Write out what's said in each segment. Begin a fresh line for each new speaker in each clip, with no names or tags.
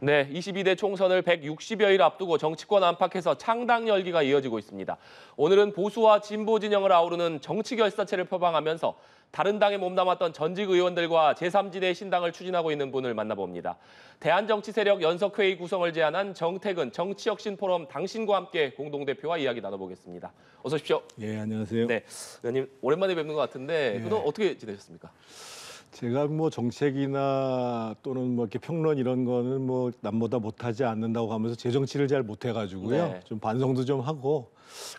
네, 22대 총선을 160여일 앞두고 정치권 안팎에서 창당 열기가 이어지고 있습니다. 오늘은 보수와 진보 진영을 아우르는 정치결사체를 표방하면서 다른 당에 몸담았던 전직 의원들과 제3지대 신당을 추진하고 있는 분을 만나봅니다. 대한정치세력 연석회의 구성을 제안한 정택은 정치혁신포럼 당신과 함께 공동대표와 이야기 나눠보겠습니다. 어서 오십시오.
예, 안녕하세요.
네, 의원님 오랜만에 뵙는 것 같은데
예.
그동안 어떻게 지내셨습니까?
제가 뭐 정책이나 또는 뭐 이렇게 평론 이런 거는 뭐 남보다 못하지 않는다고 하면서 제 정치를 잘 못해가지고요.
네.
좀 반성도 좀 하고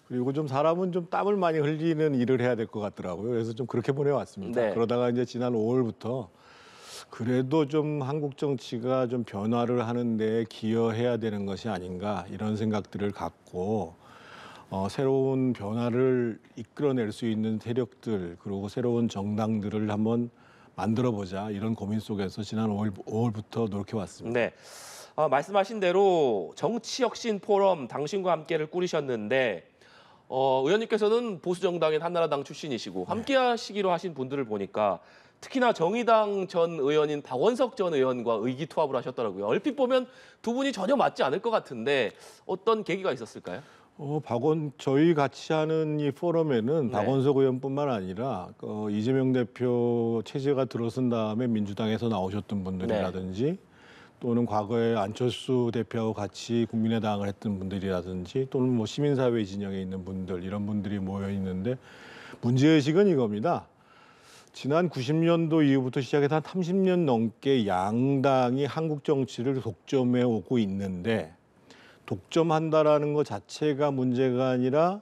그리고 좀 사람은 좀 땀을 많이 흘리는 일을 해야 될 것 같더라고요. 그래서 좀 그렇게 보내왔습니다.
네.
그러다가 이제 지난 5월부터 그래도 좀 한국 정치가 좀 변화를 하는데 기여해야 되는 것이 아닌가 이런 생각들을 갖고 새로운 변화를 이끌어낼 수 있는 세력들 그리고 새로운 정당들을 한번 만들어보자 이런 고민 속에서 지난 5월부터 노력해왔습니다.
네. 말씀하신 대로 정치혁신포럼 당신과 함께를 꾸리셨는데 의원님께서는 보수정당인 한나라당 출신이시고 함께 하시기로 하신 분들을 보니까 특히나 정의당 전 의원인 박원석 전 의원과 의기투합을 하셨더라고요. 얼핏 보면 두 분이 전혀 맞지 않을 것 같은데 어떤 계기가 있었을까요?
저희 같이 하는 이 포럼에는
네.
박원석 의원뿐만 아니라 이재명 대표 체제가 들어선 다음에 민주당에서 나오셨던 분들이라든지 또는 과거에 안철수 대표하고 같이 국민의당을 했던 분들이라든지 또는 뭐 시민사회 진영에 있는 분들 이런 분들이 모여 있는데 문제의식은 이겁니다. 지난 90년도 이후부터 시작해서 한 30년 넘게 양당이 한국 정치를 독점해 오고 있는데 독점한다라는 것 자체가 문제가 아니라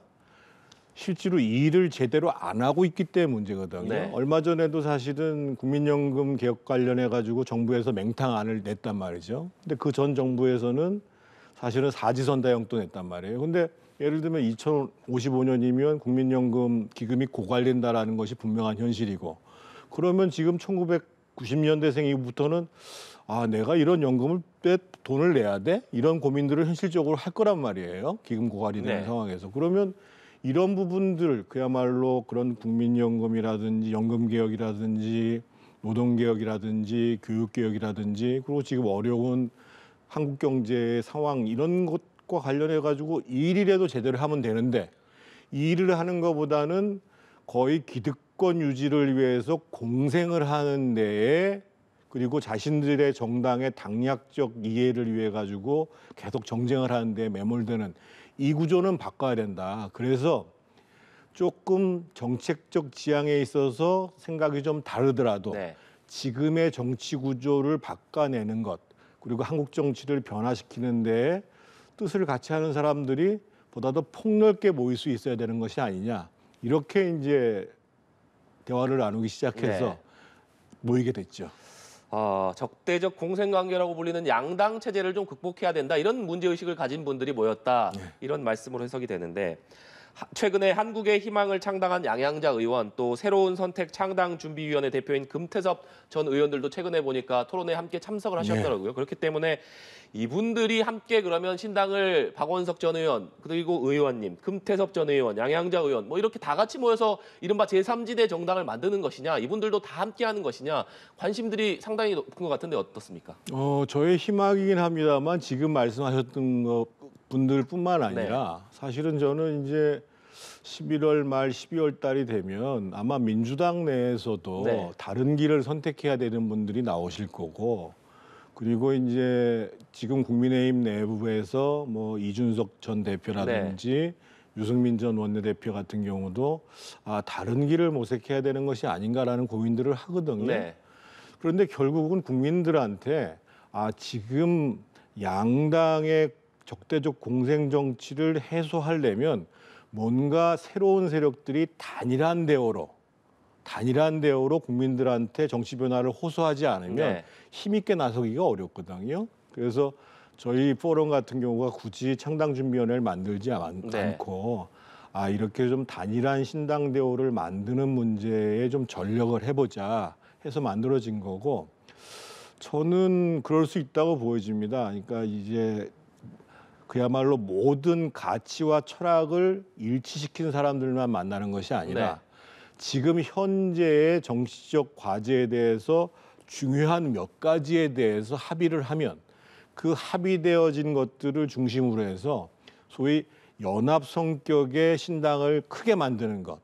실제로 일을 제대로 안 하고 있기 때문에 문제거든요.
네.
얼마 전에도 사실은 국민연금 개혁 관련해 가지고 정부에서 맹탕안을 냈단 말이죠. 근데 그 전 정부에서는 사실은 사지선다형도 냈단 말이에요. 근데 예를 들면 2055년이면 국민연금 기금이 고갈된다라는 것이 분명한 현실이고 그러면 지금 1990년대생 이후부터는 내가 이런 연금을 왜 돈을 내야 돼? 이런 고민들을 현실적으로 할 거란 말이에요. 기금 고갈이 되는
네.
상황에서. 그러면 이런 부분들 그야말로 그런 국민연금이라든지 연금개혁이라든지 노동개혁이라든지 교육개혁이라든지 그리고 지금 어려운 한국 경제의 상황 이런 것과 관련해 가지고 일이라도 제대로 하면 되는데 일을 하는 것보다는 거의 기득권 유지를 위해서 공생을 하는 데에 그리고 자신들의 정당의 당략적 이해를 위해 가지고 계속 정쟁을 하는 데 매몰되는 이 구조는 바꿔야 된다. 그래서 조금 정책적 지향에 있어서 생각이 좀 다르더라도 지금의 정치 구조를 바꿔내는 것 그리고 한국 정치를 변화시키는 데 뜻을 같이 하는 사람들이 보다 더 폭넓게 모일 수 있어야 되는 것이 아니냐. 이렇게 이제 대화를 나누기 시작해서 모이게 됐죠.
적대적 공생관계라고 불리는 양당 체제를 좀 극복해야 된다. 이런 문제의식을 가진 분들이 모였다. 이런 말씀으로 해석이 되는데 최근에 한국의 희망을 창당한 양양자 의원 또 새로운 선택 창당준비위원회 대표인 금태섭 전 의원들도 최근에 보니까 토론회에 함께 참석을 하셨더라고요. 그렇기 때문에 이분들이 함께 그러면 신당을 박원석 전 의원 그리고 의원님, 금태섭 전 의원, 양양자 의원 뭐 이렇게 다 같이 모여서 이른바 제3지대 정당을 만드는 것이냐 이분들도 다 함께하는 것이냐 관심들이 상당히 높은 것 같은데 어떻습니까?
저의 희망이긴 합니다만 지금 말씀하셨던 분들뿐만 아니라 사실은 저는 이제 11월 말 12월 달이 되면 아마 민주당 내에서도 다른 길을 선택해야 되는 분들이 나오실 거고 그리고 이제 지금 국민의힘 내부에서 뭐 이준석 전 대표라든지 유승민 전 원내대표 같은 경우도 다른 길을 모색해야 되는 것이 아닌가라는 고민들을 하거든요. 그런데 결국은 국민들한테 지금 양당의 적대적 공생 정치를 해소하려면 뭔가 새로운 세력들이 단일한 대우로 국민들한테 정치 변화를 호소하지 않으면 힘있게 나서기가 어렵거든요. 그래서 저희 포럼 같은 경우가 굳이 창당준비위원회를 만들지 않고 이렇게 좀 단일한 신당 대우를 만드는 문제에 좀 전력을 해보자 해서 만들어진 거고 저는 그럴 수 있다고 보여집니다. 그러니까 이제 그야말로 모든 가치와 철학을 일치시킨 사람들만 만나는 것이 아니라 지금 현재의 정치적 과제에 대해서 중요한 몇 가지에 대해서 합의를 하면 그 합의되어진 것들을 중심으로 해서 소위 연합 성격의 신당을 크게 만드는 것.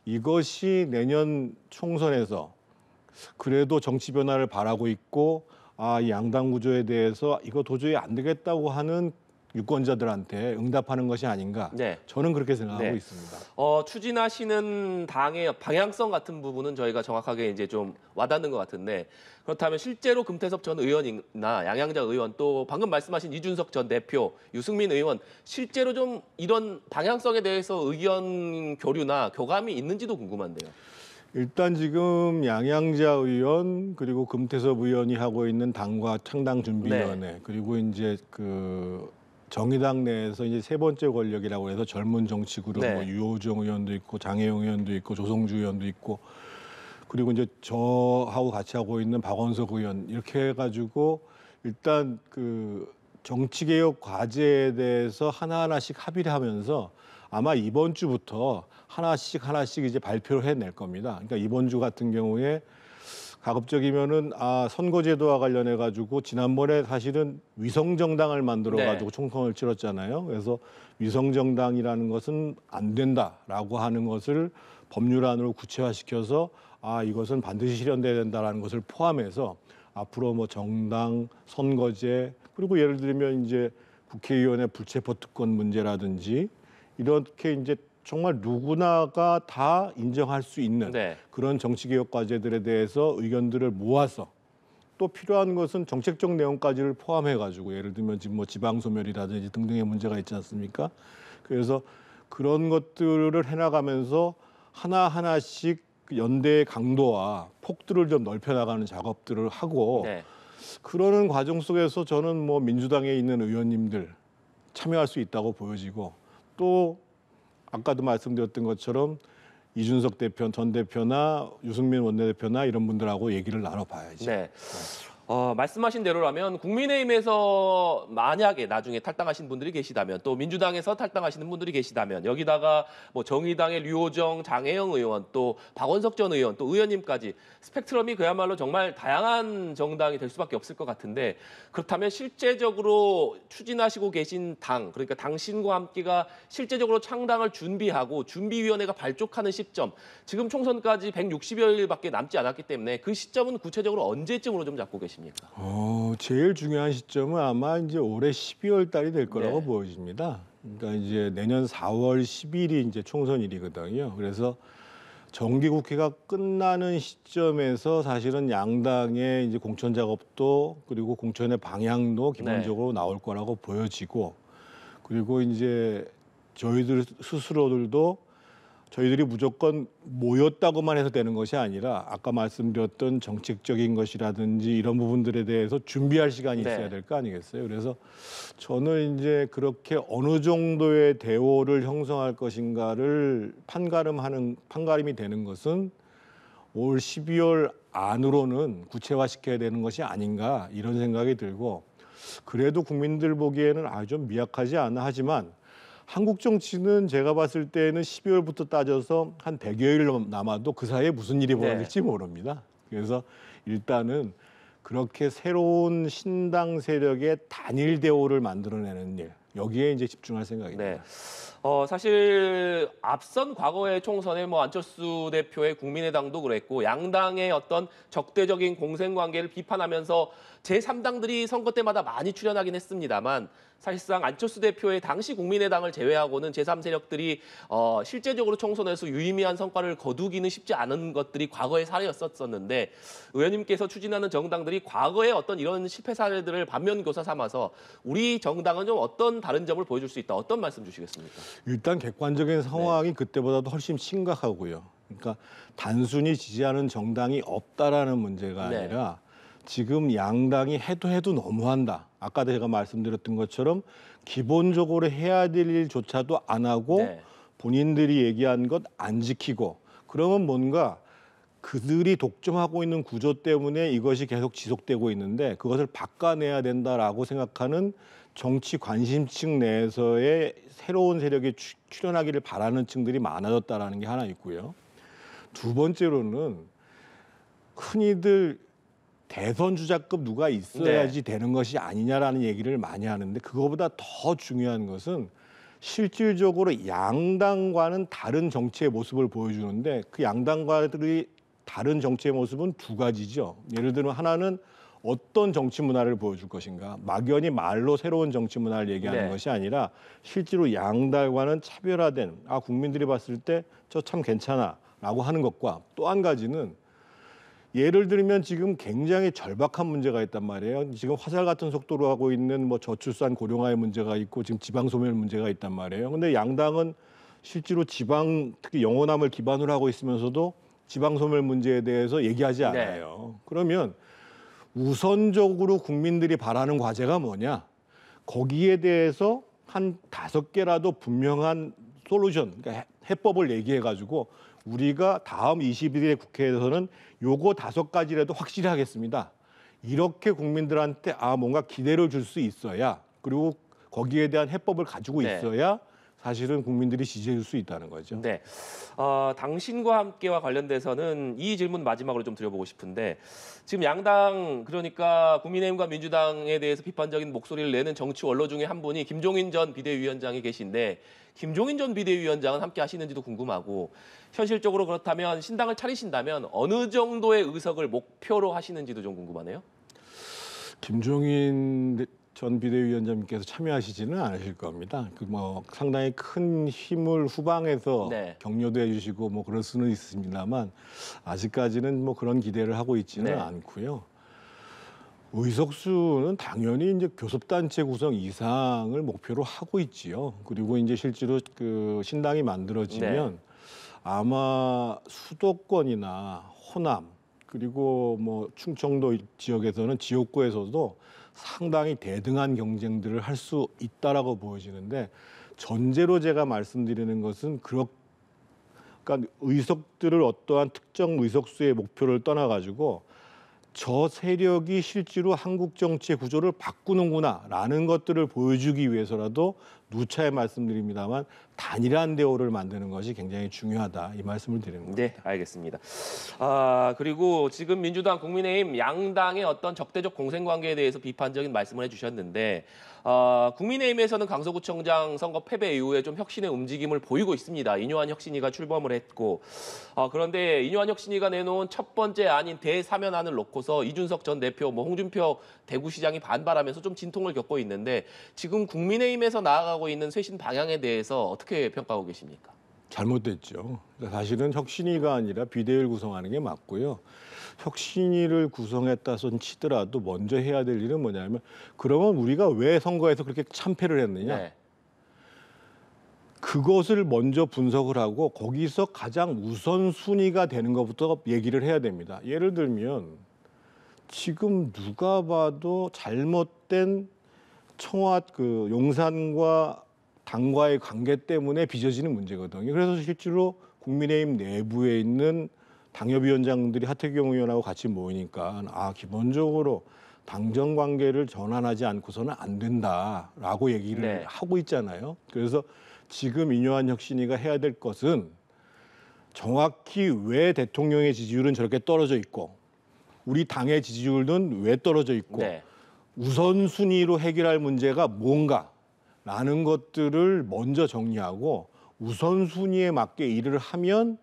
이것이 내년 총선에서 그래도 정치 변화를 바라고 있고 이 양당 구조에 대해서 이거 도저히 안 되겠다고 하는 유권자들한테 응답하는 것이 아닌가.
네.
저는 그렇게 생각하고
네.
있습니다.
추진하시는 당의 방향성 같은 부분은 저희가 정확하게 이제 좀 와닿는 것 같은데 그렇다면 실제로 금태섭 전 의원이나 양양자 의원 또 방금 말씀하신 이준석 전 대표, 유승민 의원 실제로 좀 이런 방향성에 대해서 의견 교류나 교감이 있는지도 궁금한데요.
일단 지금 양양자 의원 그리고 금태섭 의원이 하고 있는 당과 창당준비위원회 그리고 이제 그 정의당 내에서 이제 세 번째 권력이라고 해서 젊은 정치그룹
네.
뭐 유호정 의원도 있고 장혜영 의원도 있고 조성주 의원도 있고 그리고 이제 저하고 같이 하고 있는 박원석 의원 이렇게 해가지고 일단 그 정치개혁 과제에 대해서 하나하나씩 합의를 하면서 아마 이번 주부터 하나씩 이제 발표를 해낼 겁니다. 그러니까 이번 주 같은 경우에 가급적이면은 선거제도와 관련해 가지고 지난번에 사실은 위성정당을 만들어 가지고 총선을 치렀잖아요. 그래서 위성정당이라는 것은 안 된다라고 하는 것을 법률안으로 구체화시켜서 이것은 반드시 실현돼야 된다라는 것을 포함해서 앞으로 뭐 정당 선거제 그리고 예를 들면 이제 국회의원의 불체포 특권 문제라든지 이렇게 이제 정말 누구나가 다 인정할 수 있는 그런 정치개혁 과제들에 대해서 의견들을 모아서 또 필요한 것은 정책적 내용까지를 포함해가지고 예를 들면 지금 뭐 지방소멸이라든지 등등의 문제가 있지 않습니까? 그래서 그런 것들을 해나가면서 하나하나씩 연대의 강도와 폭들을 좀 넓혀나가는 작업들을 하고 그러는 과정 속에서 저는 뭐 민주당에 있는 의원님들 참여할 수 있다고 보여지고 또 아까도 말씀드렸던 것처럼 이준석 대표, 전 대표나 유승민 원내대표나 이런 분들하고 얘기를 나눠봐야지.
네. 말씀하신 대로라면 국민의힘에서 만약에 나중에 탈당하신 분들이 계시다면 또 민주당에서 탈당하시는 분들이 계시다면 여기다가 뭐 정의당의 류호정, 장혜영 의원 또 박원석 전 의원 또 의원님까지 스펙트럼이 그야말로 정말 다양한 정당이 될 수밖에 없을 것 같은데 그렇다면 실제적으로 추진하시고 계신 당 그러니까 당신과 함께가 실제적으로 창당을 준비하고 준비위원회가 발족하는 시점 지금 총선까지 160여일밖에 남지 않았기 때문에 그 시점은 구체적으로 언제쯤으로 좀 잡고 계십니까?
제일 중요한 시점은 아마 이제 올해 12월 달이 될 거라고 보여집니다. 그러니까 이제 내년 4월 10일이 이제 총선일이거든요. 그래서 정기국회가 끝나는 시점에서 사실은 양당의 이제 공천 작업도 그리고 공천의 방향도 기본적으로 나올 거라고 보여지고 그리고 이제 저희들 스스로들도 저희들이 무조건 모였다고만 해서 되는 것이 아니라 아까 말씀드렸던 정책적인 것이라든지 이런 부분들에 대해서 준비할 시간이 있어야 될 거 아니겠어요? 그래서 저는 이제 그렇게 어느 정도의 대오를 형성할 것인가를 판가름이 되는 것은 올 12월 안으로는 구체화시켜야 되는 것이 아닌가 이런 생각이 들고 그래도 국민들 보기에는 좀 미약하지 않나 하지만 한국 정치는 제가 봤을 때는 12월부터 따져서 한 100여일 남아도 그 사이에 무슨 일이 벌어질지 모릅니다. 그래서 일단은 그렇게 새로운 신당 세력의 단일 대오를 만들어내는 일, 여기에 이제 집중할 생각입니다.
사실 앞선 과거의 총선에 뭐 안철수 대표의 국민의당도 그랬고 양당의 어떤 적대적인 공생관계를 비판하면서 제3당들이 선거 때마다 많이 출연하긴 했습니다만 사실상 안철수 대표의 당시 국민의당을 제외하고는 제3세력들이 실제적으로 총선에서 유의미한 성과를 거두기는 쉽지 않은 것들이 과거의 사례였었는데 의원님께서 추진하는 정당들이 과거의 어떤 이런 실패 사례들을 반면교사 삼아서 우리 정당은 좀 어떤 다른 점을 보여줄 수 있다. 어떤 말씀 주시겠습니까?
일단 객관적인 상황이 그때보다도 훨씬 심각하고요. 그러니까 단순히 지지하는 정당이 없다라는 문제가 아니라 지금 양당이 해도 너무한다. 아까 제가 말씀드렸던 것처럼 기본적으로 해야 될 일조차도 안 하고 본인들이 얘기한 것 안 지키고 그러면 뭔가 그들이 독점하고 있는 구조 때문에 이것이 계속 지속되고 있는데 그것을 바꿔내야 된다라고 생각하는 정치 관심층 내에서의 새로운 세력이 출현하기를 바라는 층들이 많아졌다라는 게 하나 있고요. 두 번째로는 흔히들 대선 주자급 누가 있어야지 되는 것이 아니냐라는 얘기를 많이 하는데 그거보다 더 중요한 것은 실질적으로 양당과는 다른 정치의 모습을 보여주는데 그 양당과들이 다른 정치의 모습은 두 가지죠. 예를 들면 하나는 어떤 정치 문화를 보여줄 것인가. 막연히 말로 새로운 정치 문화를 얘기하는 것이 아니라 실제로 양당과는 차별화된 국민들이 봤을 때 저 참 괜찮아라고 하는 것과 또 한 가지는 예를 들면 지금 굉장히 절박한 문제가 있단 말이에요. 지금 화살 같은 속도로 하고 있는 뭐 저출산 고령화의 문제가 있고 지금 지방 소멸 문제가 있단 말이에요. 근데 양당은 실제로 지방 특히 영호남을 기반으로 하고 있으면서도 지방 소멸 문제에 대해서 얘기하지 않아요. 그러면 우선적으로 국민들이 바라는 과제가 뭐냐? 거기에 대해서 한 5개라도 분명한 솔루션, 그러니까 해법을 얘기해 가지고 우리가 다음 21대 국회에서는 요거 5가지라도 확실히 하겠습니다. 이렇게 국민들한테 뭔가 기대를 줄 수 있어야 그리고 거기에 대한 해법을 가지고 있어야 사실은 국민들이 지지해 줄 수 있다는 거죠.
네. 당신과 함께와 관련돼서는 이 질문 마지막으로 좀 드려보고 싶은데 지금 양당 그러니까 국민의힘과 민주당에 대해서 비판적인 목소리를 내는 정치 원로 중에 한 분이 김종인 전 비대위원장이 계신데 김종인 전 비대위원장은 함께 하시는지도 궁금하고 현실적으로 그렇다면 신당을 차리신다면 어느 정도의 의석을 목표로 하시는지도 좀 궁금하네요.
김종인 전 비대위원장님께서 참여하시지는 않으실 겁니다. 상당히 큰 힘을 후방에서 격려도 해주시고 그럴 수는 있습니다만 아직까지는 그런 기대를 하고 있지는 않고요. 의석수는 당연히 이제 교섭단체 구성 이상을 목표로 하고 있지요. 그리고 이제 실제로 그 신당이 만들어지면 아마 수도권이나 호남 그리고 충청도 지역에서는 지역구에서도 상당히 대등한 경쟁들을 할 수 있다라고 보여지는데 전제로 제가 말씀드리는 것은 그러니까 의석들을 어떠한 특정 의석수의 목표를 떠나가지고 저 세력이 실제로 한국 정치의 구조를 바꾸는구나라는 것들을 보여주기 위해서라도 누차에 말씀드립니다만 단일한 대우를 만드는 것이 굉장히 중요하다 이 말씀을 드리는 겁니다.
네, 알겠습니다. 그리고 지금 민주당, 국민의힘 양당의 어떤 적대적 공생관계에 대해서 비판적인 말씀을 해주셨는데 국민의힘에서는 강서구청장 선거 패배 이후에 좀 혁신의 움직임을 보이고 있습니다. 인요한 혁신위가 출범을 했고 그런데 인요한 혁신위가 내놓은 첫 번째 안인 대사면안을 놓고서 이준석 전 대표, 홍준표 대구시장이 반발하면서 좀 진통을 겪고 있는데 지금 국민의힘에서 나아가고 있는 쇄신 방향에 대해서 어떻게 평가하고 계십니까?
잘못됐죠. 그러니까 사실은 혁신위가 아니라 비대위를 구성하는 게 맞고요. 혁신위를 구성했다 손 치더라도 먼저 해야 될 일은 뭐냐면 그러면 우리가 왜 선거에서 그렇게 참패를 했느냐. 그것을 먼저 분석을 하고 거기서 가장 우선순위가 되는 것부터 얘기를 해야 됩니다. 예를 들면 지금 누가 봐도 잘못된 용산과 당과의 관계 때문에 빚어지는 문제거든요. 그래서 실제로 국민의힘 내부에 있는 당협위원장들이 하태경 의원하고 같이 모이니까 기본적으로 당정 관계를 전환하지 않고서는 안 된다라고 얘기를 하고 있잖아요. 그래서 지금 인요한 혁신위가 해야 될 것은 정확히 왜 대통령의 지지율은 저렇게 떨어져 있고 우리 당의 지지율은 왜 떨어져 있고 우선순위로 해결할 문제가 뭔가라는 것들을 먼저 정리하고 우선순위에 맞게 일을 하면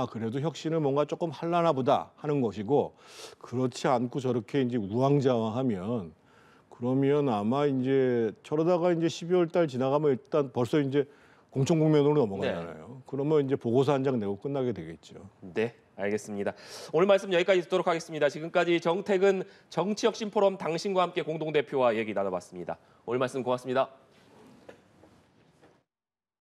그래도 혁신을 뭔가 조금 할라나 보다 하는 것이고 그렇지 않고 저렇게 이제 우왕좌왕하면 그러면 아마 이제 저러다가 이제 12월 달 지나가면 일단 벌써 이제 공천 국면으로 넘어가잖아요. 그러면 이제 보고서 한 장 내고 끝나게 되겠죠.
네, 알겠습니다. 오늘 말씀 여기까지 듣도록 하겠습니다. 지금까지 정택은 정치혁신포럼 당신과 함께 공동대표와 얘기 나눠봤습니다. 오늘 말씀 고맙습니다.